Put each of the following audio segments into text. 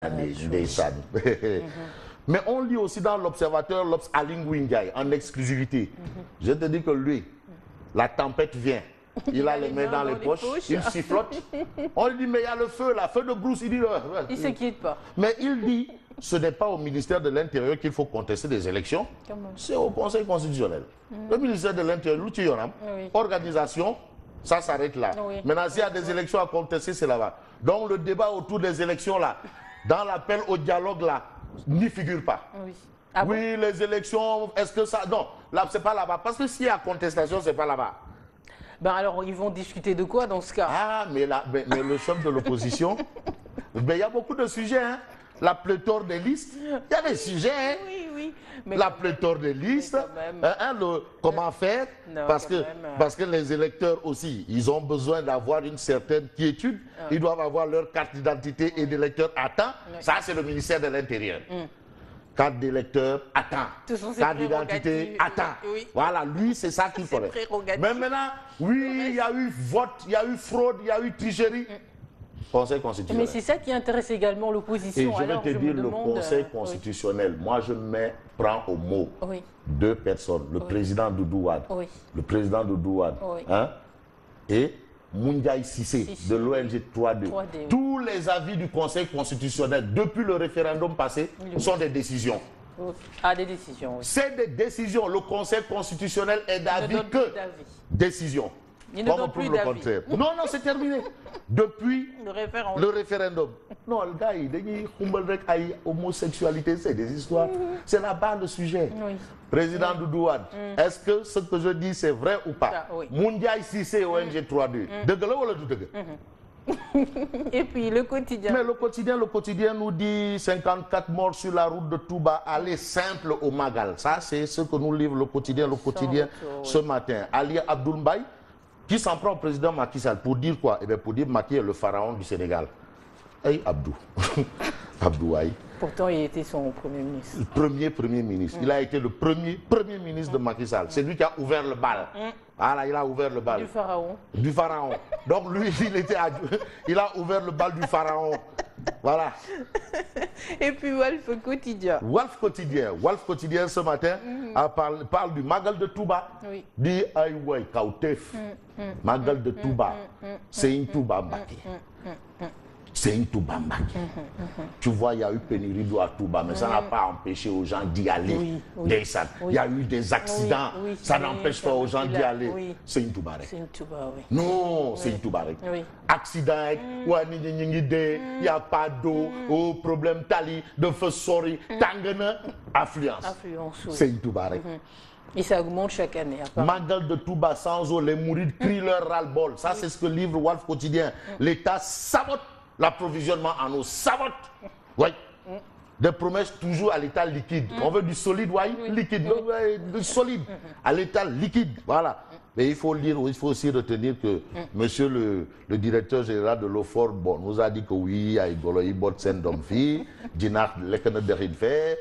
Mais on lit aussi dans l'Observateur l'Obs Aly Ngouille Ndiaye en exclusivité. Je te dis que lui, la tempête vient. Il a les mains dans les poches, il sifflote. On lui dit, mais il y a le feu, la feu de brousse. Il dit, il ne s'inquiète pas. Mais il dit, ce n'est pas au ministère de l'Intérieur qu'il faut contester des élections, c'est au Conseil constitutionnel. Le ministère de l'Intérieur, l'outil, organisation, ça s'arrête là. Maintenant, s'il y a des élections à contester, c'est là-bas. Donc le débat autour des élections là, dans l'appel au dialogue là, n'y figure pas. Oui, les élections, est-ce que ça... Non, là, c'est pas là-bas. Parce que s'il y a contestation, c'est pas là-bas. Ben alors, ils vont discuter de quoi dans ce cas? Ah, mais le chef de l'opposition, il y a beaucoup de sujets, hein. La pléthore des listes, il y a des sujets, hein. Oui. Mais la pléthore des listes, comment faire, parce que les électeurs aussi, ils ont besoin d'avoir une certaine quiétude, ils doivent avoir leur carte d'identité et d'électeur à temps, ça c'est le ministère de l'Intérieur. Carte d'électeur, attends. Carte d'identité, attends. Voilà, lui, c'est ça qu'il faudrait. Mais maintenant, oui, il y a eu vote, il y a eu fraude, il y a eu tricherie. Conseil constitutionnel. Mais c'est ça qui intéresse également l'opposition. Et je vais te dire, le Conseil constitutionnel, moi je prends au mot deux personnes, le président Doudou Wade, le président Doudou Wade, et Moundiaï Cissé de l'ONG 3D. Tous les avis du Conseil constitutionnel depuis le référendum passé sont des décisions. Ah, des décisions, oui. C'est des décisions. Le Conseil constitutionnel est d'avis que décision. Il ne donne plus d'avis. Non, c'est terminé. Depuis le référendum. Non, le gars, il dit homosexualité, c'est des histoires. C'est là-bas le sujet. Président Doudou Wade, est-ce que ce que je dis, c'est vrai ou pas? Moundiaï Cissé, ONG 3D. Et puis le quotidien. Mais le quotidien nous dit 54 morts sur la route de Touba, aller simple au Magal. Ça, c'est ce que nous livre le quotidien ce matin. Ali Abdoul Mbaye, qui s'en prend au président Macky Sall pour dire quoi? Eh bien, pour dire Macky est le pharaon du Sénégal. Hey Abdou. Abdou Aïe. Pourtant, il était son premier ministre. Le premier ministre. Il a été le premier ministre de Macky Sall. C'est lui qui a ouvert le bal. Voilà, il a ouvert le bal. Du pharaon. Du pharaon. Donc lui, il a ouvert le bal du pharaon. Voilà. Et puis Walf Quotidien. Walf Quotidien ce matin parle du Magal de Touba. Dit Aïouaï Kautef. Magal de Touba. C'est une Touba Mbaki. C'est une Touba Mbaki. Tu vois, il y a eu pénurie d'eau à Touba, mais ça n'a pas empêché aux gens d'y aller. Il y a eu des accidents, ça n'empêche pas aux gens d'y aller. C'est une Touba. C'est une Touba, oui. Non, c'est une Touba. Accident, il n'y a pas d'eau, problème tali, de feu sori, tangana, affluence. C'est une Touba. Et ça augmente chaque année. Magal de Touba sans eau, les mourides crient leur ras-le-bol. Ça, c'est ce que livre Walf Quotidien. L'État sabote l'approvisionnement en eau, sabote. Oui. Des promesses toujours à l'état liquide. On veut du solide, liquide. Du solide à l'état liquide. Voilà. Mais il faut aussi retenir que monsieur le directeur général de l'OFOR nous a dit que oui, il y a Igolo Sendomfi, Dinar Lekene Derinfe,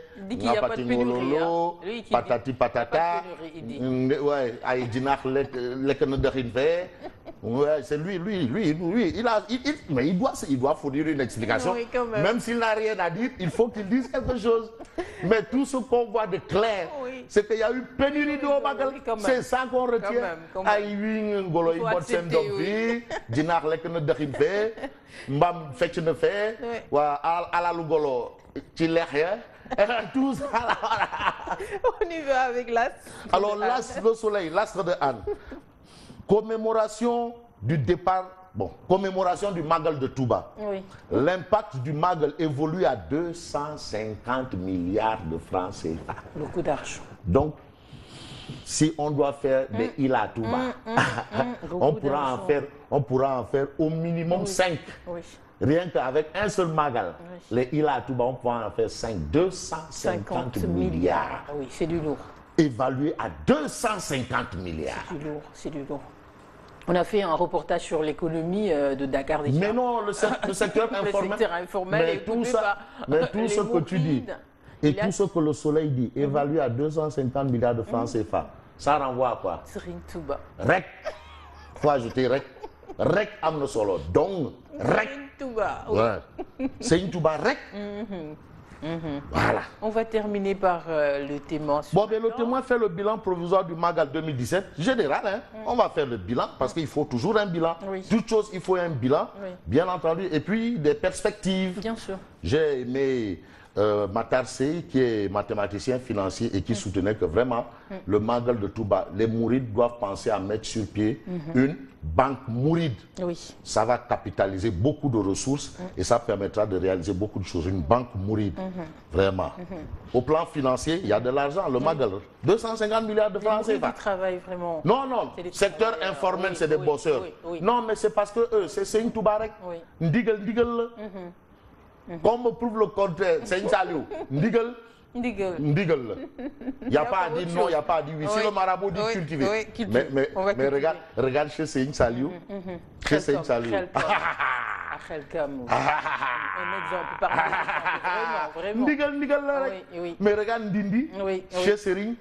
Patati Patata, Dinar Lekene Derinfe. Ouais, c'est lui, mais il doit fournir une explication. Même s'il n'a rien à dire, il faut qu'il dise quelque chose. Mais tout ce qu'on voit de clair, c'est qu'il y a eu pénurie d'eau. C'est ça qu'on retient. Tout ça. On y va avec l'astre. Alors l'astre, le soleil, l'astre de Anne. Commémoration du départ, commémoration du Magal de Touba. L'impact du Magal évolue à 250 milliards de francs CFA. Beaucoup d'argent. Donc, si on doit faire des îles à Touba, on pourra en faire au minimum 5. Rien qu'avec un seul Magal, les îles à Touba, on pourra en faire 5. 250 milliards. Oui, c'est du lourd. Évalué à 250 milliards. C'est du lourd. On a fait un reportage sur l'économie de Dakar. Mais non, le secteur informel. Mais tout ce que tu dis et tout ce que le soleil dit, évalué à 250 milliards de francs CFA, ça renvoie à quoi? Serine Touba. Rec. Faut ajouter rec. rek am na solo donc rek. Touba. Ouais. Serigne Touba rek. Voilà. On va terminer par le témoin. Bon, mais le témoin fait le bilan provisoire du Magal 2017. Général, hein. On va faire le bilan parce qu'il faut toujours un bilan. Oui. Toute chose, il faut un bilan, Oui. bien entendu. Et puis, des perspectives. Bien sûr. J'ai aimé Matar Sey, qui est mathématicien financier et qui soutenait que vraiment, le Magal de Touba, les Mourides doivent penser à mettre sur pied une banque Mouride. Oui. Ça va capitaliser beaucoup de ressources et ça permettra de réaliser beaucoup de choses. Une banque Mouride, vraiment. Au plan financier, il y a de l'argent. Le Magal, 250 milliards de francs Ils CFA. travaillent vraiment. Non, non, C'est des secteur travailleurs, informel, oui, c'est des oui, bosseurs. oui, oui. Non, mais c'est parce que eux, c'est Serigne Touba rek. Oui. Ndigal, ndigal la. Comme me prouve le contraire, Serigne Saliou, ndigal, Ndigal. ndigal la. Il n'y a pas à dire non, il n'y a pas à dire oui. Si Oui. le marabout dit Oui, cultiver. oui, cultiver. On va Mais cultiver. regarde chez Serigne Saliou. Chez Serigne Saliou. Khelcom. Un exemple parmi les exemples. Vraiment. Ndigal, ndigal la rek. Oui, oui. Mais regarde Ndindi, Oui, oui. chez Serigne.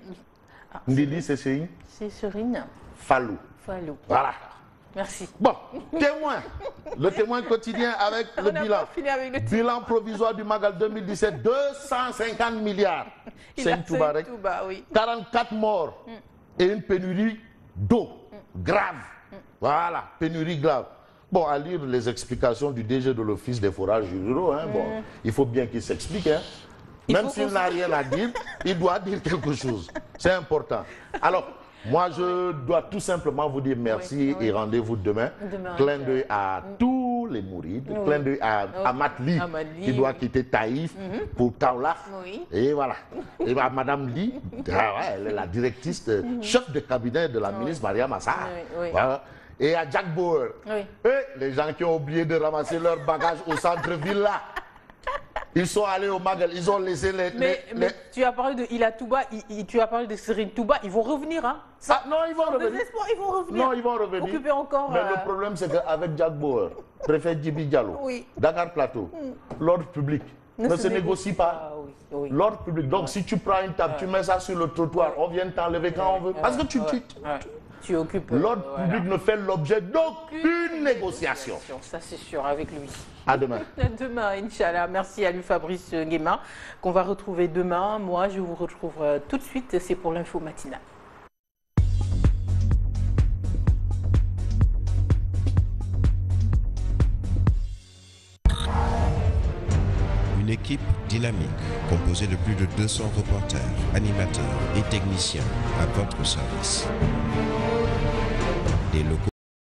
Ndindi, c'est Serigne C'est Serine Fallou. Fallou. Voilà. Merci. Bon, témoin. Le témoin quotidien avec le On n'a bilan. pas fini avec le Bilan provisoire du Magal 2017, 250 milliards. Il a Serigne Touba fait rek. Touba, oui. 44 morts et une pénurie d'eau grave. Voilà, pénurie grave. Bon, à lire les explications du DG de l'Office des forages ruraux, hein, bon, il faut bien qu'il s'explique. Hein. Même faut s'il qu'on n'a rien à dire, il doit dire quelque chose. C'est important. Alors, moi, je dois tout simplement vous dire merci Oui. et rendez-vous demain. Demain, Clin d'œil à tous les Mourides. Oui. Clin d'œil à Matli, Ahmad Ly, qui doit oui. quitter Taïf pour Kaolack. Oui. Et voilà. Et à Madame Ly, elle est la directrice, chef de cabinet de la ministre Maria Massa. Oui, oui. Voilà. Et à Jack Bauer. Oui. Et les gens qui ont oublié de ramasser leurs bagages au centre-ville là. Ils sont allés au Magal, ils ont laissé Mais tu as parlé de Ila Touba, tu as parlé de Serigne Touba, ils vont revenir, hein? Ah, non, ils vont Sans revenir. désespoir, ils vont revenir. Non, ils vont revenir. Occuper encore. Mais le problème, c'est qu'avec Jack Bauer, préfet Djibi Diallo, Oui. Dakar Plateau, l'ordre public ne se négocie pas. Ah, oui, oui. L'ordre public. Donc, si tu prends une table, tu mets ça sur le trottoir, on vient t'enlever quand on veut. Parce que tu occupes. l'ordre public ne fait l'objet d'aucune négociation. Ça, c'est sûr, avec lui. À demain. À demain, Inch'Allah. Merci à lui, Fabrice Nguema, qu'on va retrouver demain. Moi, je vous retrouve tout de suite. C'est pour l'info matinale. Une équipe dynamique, composée de plus de 200 reporters, animateurs et techniciens à votre service. Des locaux